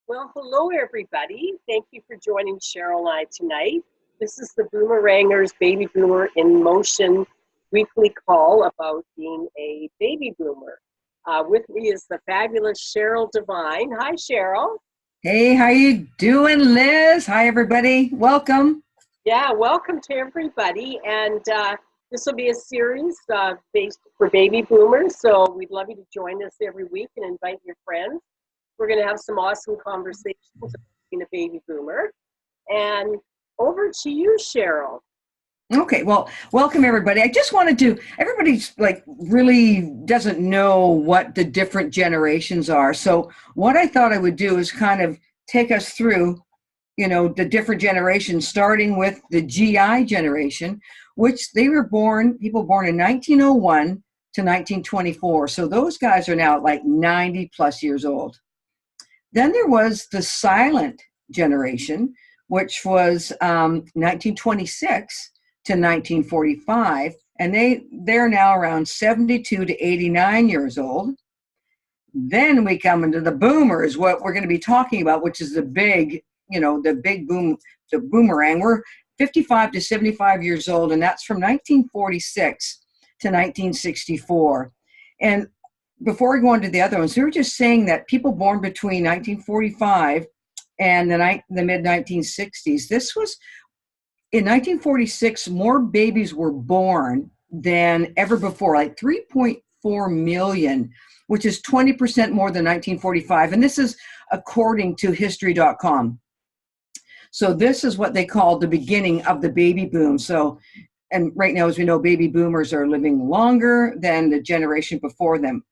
Well, hello, everybody. Thank you for joining Cheryl and I tonight. This is the Boomarangers Baby Boomer in Motion weekly call about being a baby boomer. With me is the fabulous Cheryl Devine. Hi, Cheryl. Hey, how you doing, Liz? Hi, everybody. Welcome. Yeah, welcome to everybody. And this will be a series based for baby boomers. So we'd love you to join us every week and invite your friends. We're going to have some awesome conversations about being a baby boomer. And over to you, Cheryl. Okay, well, welcome everybody. I just wanted to, everybody's like really doesn't know what the different generations are. So, what I thought I would do is kind of take us through, the different generations, starting with the GI generation, which they were born, people born in 1901 to 1924. So, those guys are now like 90 plus years old. Then there was the silent generation, which was 1926 to 1945, and they're now around 72 to 89 years old. Then we come into the boomers, what we're going to be talking about, which is the big, the big boom, the boomerang. We're 55 to 75 years old, and that's from 1946 to 1964. And before we go on to the other ones, we were just saying that people born between 1945 and the mid 1960s, this was in 1946, more babies were born than ever before, like 3.4 million, which is 20% more than 1945. And this is according to history.com. So this is what they call the beginning of the baby boom. So, and right now, as we know, baby boomers are living longer than the generation before them.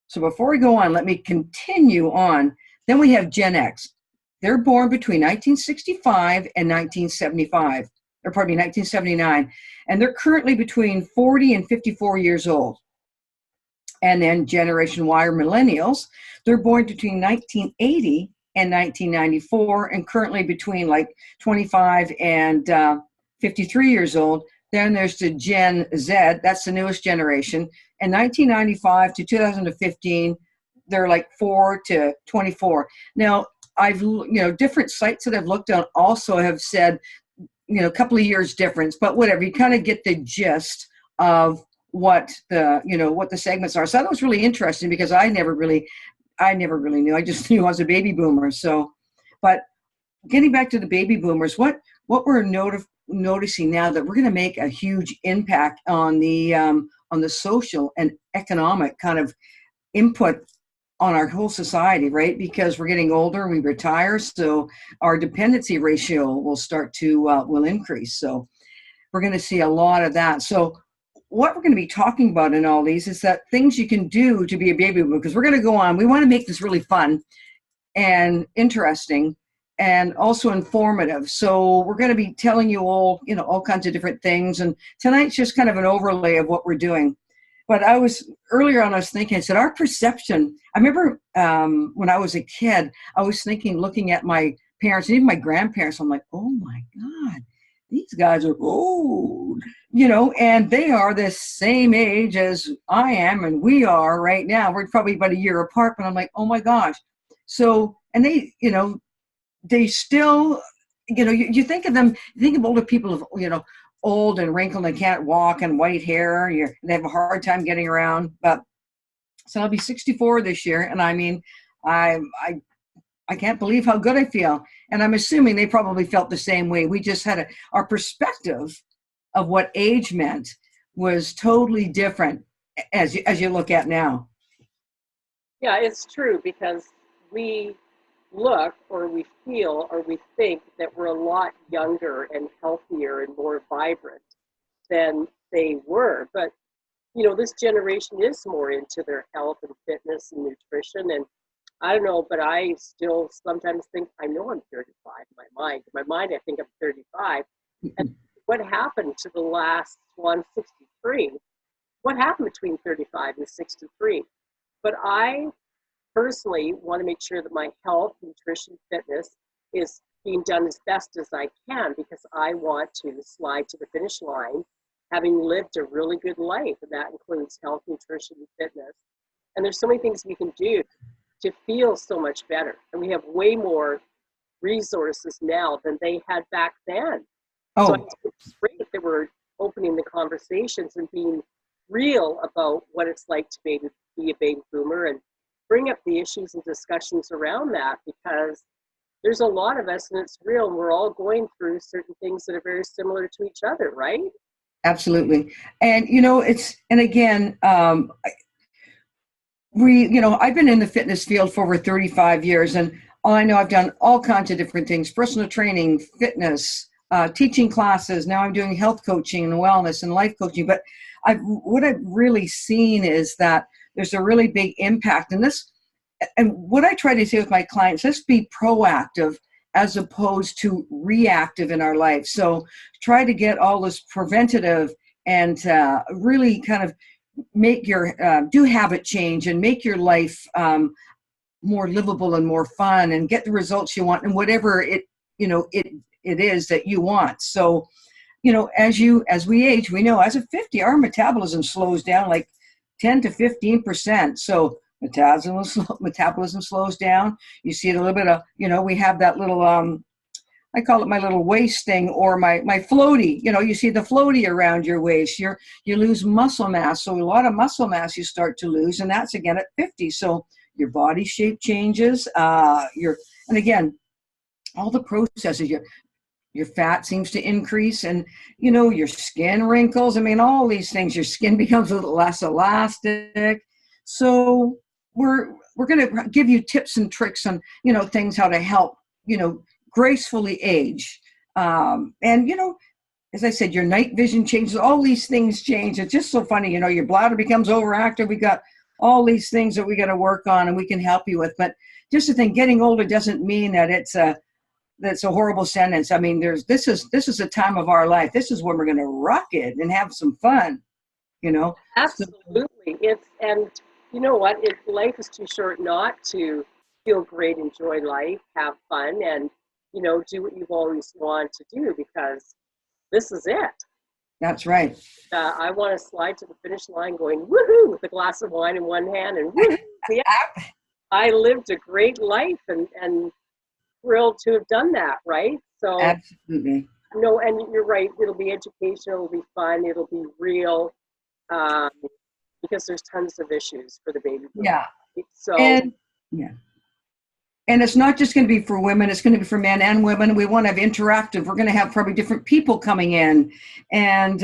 So before we go on, let me continue on. Then we have Gen X. They're born between 1965 and 1975, or pardon me, 1979. And they're currently between 40 and 54 years old. And then Generation Y or millennials, they're born between 1980 and 1994 and currently between like 25 and 53 years old. Then there's the Gen Z, that's the newest generation. And 1995 to 2015, they're like 4 to 24. Now, different sites that I've looked on also have said, a couple of years difference, but whatever, you kind of get the gist of what the segments are. So that was really interesting because I never really knew. I just knew I was a baby boomer. So, but getting back to the baby boomers, what we're noticing now that we're going to make a huge impact on the social and economic kind of input on our whole society, right? Because we're getting older, we retire, so our dependency ratio will start to will increase. So we're going to see a lot of that. So what we're going to be talking about in all these is that things you can do to be a baby boomer, because we're going to go on. We want to make this really fun and interesting and also informative. So we're going to be telling you all kinds of different things. And tonight's just kind of an overlay of what we're doing. But I was thinking, I said, our perception, I remember when I was a kid, I was thinking, looking at my parents and even my grandparents, I'm like, oh my God, these guys are old, and they are the same age as I am and we are right now. We're probably about a year apart, but I'm like, oh my gosh. So, and they still, you think of them, you think of older people, old and wrinkled and can't walk and white hair. They have a hard time getting around. But so I'll be 64 this year, and I mean, I can't believe how good I feel. And I'm assuming they probably felt the same way. We just had our perspective of what age meant was totally different as you look at now. Yeah, it's true because we look or we feel or we think that we're a lot younger and healthier and more vibrant than they were. But, this generation is more into their health and fitness and nutrition. And I don't know, but I still sometimes think, I know I'm 35 in my mind. In my mind, I think I'm 35. And what happened to the last one, 63? What happened between 35 and 63? But I personally want to make sure that my health, nutrition, fitness is being done as best as I can because I want to slide to the finish line having lived a really good life. And that includes health, nutrition, and fitness. And there's so many things we can do to feel so much better. And we have way more resources now than they had back then. So I Oh, think it's great that we're opening the conversations and being real about what it's like to be a baby boomer, and bring up the issues and discussions around that, because there's a lot of us and it's real, and we're all going through certain things that are very similar to each other, right? absolutely. And, and again, I've been in the fitness field for over 35 years, and I know I've done all kinds of different things: personal training, fitness, teaching classes. Now I'm doing health coaching and wellness and life coaching. But what I've really seen is that there's a really big impact in this. And what I try to say with my clients, let's be proactive as opposed to reactive in our life. So try to get all this preventative and really kind of make your do habit change and make your life more livable and more fun, and get the results you want and whatever it is that you want. So as we age, we know as of 50 our metabolism slows down like 10 to 15%. So metabolism slows down. You see it a little bit of, we have that little I call it my little waist thing, or my floaty. You see the floaty around your waist. You lose muscle mass. So a lot of muscle mass you start to lose, and that's again at 50. So your body shape changes. And again, all the processes. Your fat seems to increase, and your skin wrinkles. I mean, all these things. Your skin becomes a little less elastic. So we're going to give you tips and tricks on things how to help gracefully age. And as I said, your night vision changes. All these things change. It's just so funny. Your bladder becomes overactive. We got all these things that we got to work on, and we can help you with. But just to think, getting older doesn't mean that that's a horrible sentence. I mean, this is a time of our life. This is when we're going to rock it and have some fun. Absolutely. And you know what? Life is too short not to feel great, enjoy life, have fun, and do what you've always wanted to do, because this is it. That's right. I want to slide to the finish line going woohoo with a glass of wine in one hand and woohoo. Yeah, I lived a great life, and thrilled to have done that, right? So Absolutely. no, and you're right. It'll be educational. It'll be fun. It'll be real, um, because there's tons of issues for the baby boom. Yeah. So And yeah. And it's not just going to be for women, it's going to be for men and women. We want to have interactive. We're going to have probably different people coming in. And,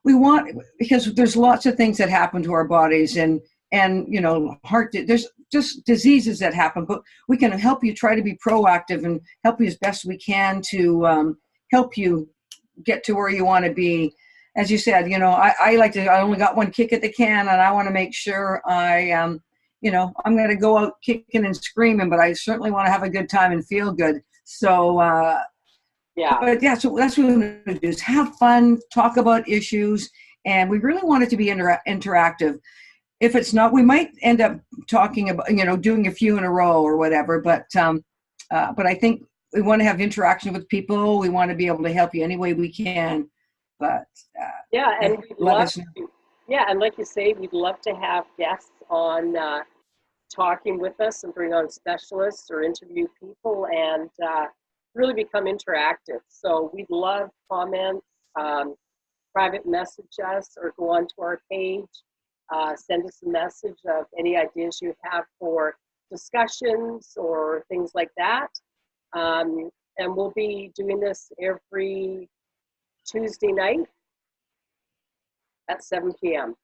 we want, because there's lots of things that happen to our bodies, and there's just diseases that happen, but we can help you try to be proactive and help you as best we can to help you get to where you want to be. As you said, I only got one kick at the can, and I want to make sure I'm going to go out kicking and screaming, but I certainly want to have a good time and feel good. So, so that's what we want to do, is have fun, talk about issues, and we really want it to be interactive. If it's not, we might end up talking about, doing a few in a row or whatever, but I think we want to have interaction with people. We want to be able to help you any way we can, but and we'd love to. Yeah, and like you say, we'd love to have guests on talking with us, and bring on specialists or interview people, and really become interactive. So we'd love comments, private message us, or go onto our page, send us a message of any ideas you have for discussions or things like that. And we'll be doing this every Tuesday night at 7 p.m.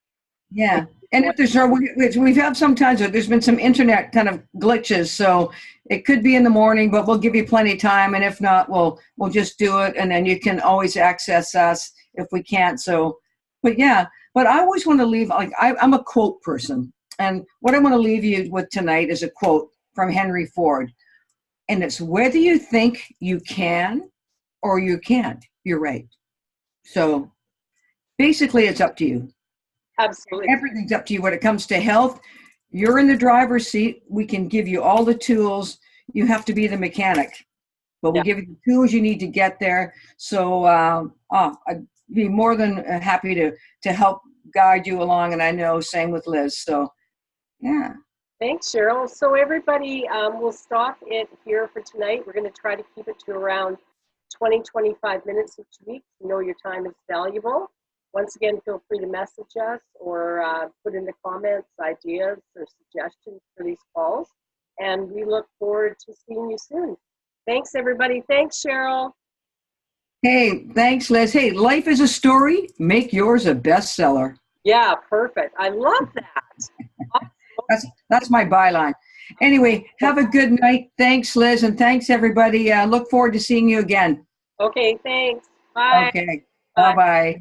Yeah. And if we've had sometimes there's been some internet kind of glitches, so it could be in the morning, but we'll give you plenty of time. And if not, we'll just do it. And then you can always access us if we can't. So, but I always want to leave, I'm a quote person. And what I want to leave you with tonight is a quote from Henry Ford. And it's, whether you think you can or you can't, you're right. So basically it's up to you. Absolutely. Everything's up to you when it comes to health. You're in the driver's seat. We can give you all the tools. You have to be the mechanic, but we'll give you the tools you need to get there. So I'd be more than happy to help guide you along. And I know, same with Liz. So, yeah. Thanks, Cheryl. So everybody, we'll stop it here for tonight. We're going to try to keep it to around 20, 25 minutes each week. You know your time is valuable. Once again, feel free to message us or put in the comments ideas or suggestions for these calls. And we look forward to seeing you soon. Thanks, everybody. Thanks, Cheryl. Hey, thanks, Liz. Hey, life is a story. Make yours a bestseller. Yeah, perfect. I love that. That's my byline. Anyway, have a good night. Thanks, Liz, and thanks, everybody. Look forward to seeing you again. Okay, thanks. Bye. Okay, Bye. bye-bye.